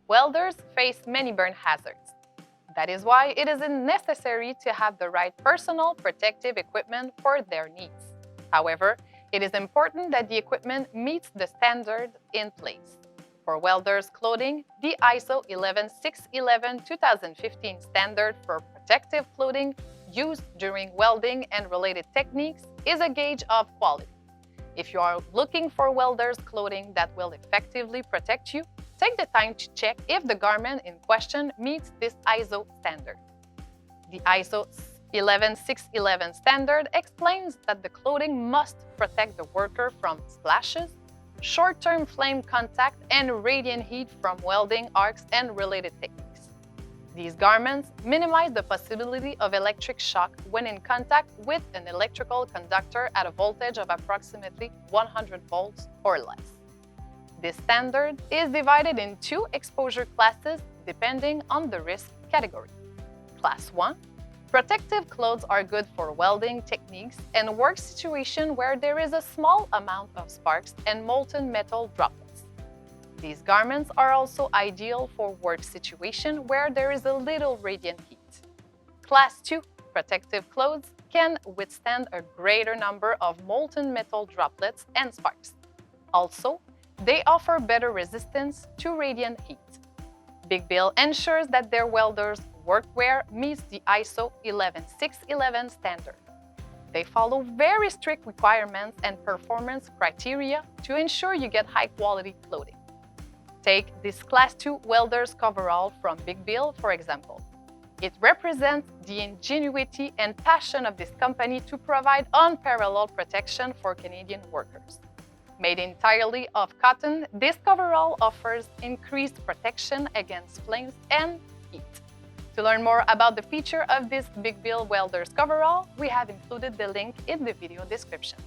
Welders face many burn hazards. That is why it is necessary to have the right personal protective equipment for their needs. However, it is important that the equipment meets the standard in place. For welders' clothing, the ISO 11611-2015 standard for protective clothing used during welding and related techniques is a gauge of quality. If you are looking for welders' clothing that will effectively protect you, take the time to check if the garment in question meets this ISO standard. The ISO 11611 standard explains that the clothing must protect the worker from splashes, short-term flame contact, and radiant heat from welding arcs and related techniques. These garments minimize the possibility of electric shock when in contact with an electrical conductor at a voltage of approximately 100 volts or less. This standard is divided in two exposure classes depending on the risk category. Class 1. Protective clothes are good for welding techniques and work situations where there is a small amount of sparks and molten metal droplets. These garments are also ideal for work situations where there is a little radiant heat. Class 2. Protective clothes can withstand a greater number of molten metal droplets and sparks. Also, they offer better resistance to radiant heat. Big Bill ensures that their welders' workwear meets the ISO 11611 standard. They follow very strict requirements and performance criteria to ensure you get high-quality clothing. Take this Class 2 welder's coverall from Big Bill, for example. It represents the ingenuity and passion of this company to provide unparalleled protection for Canadian workers. Made entirely of cotton, this coverall offers increased protection against flames and heat. To learn more about the feature of this Big Bill welder's coverall, we have included the link in the video description.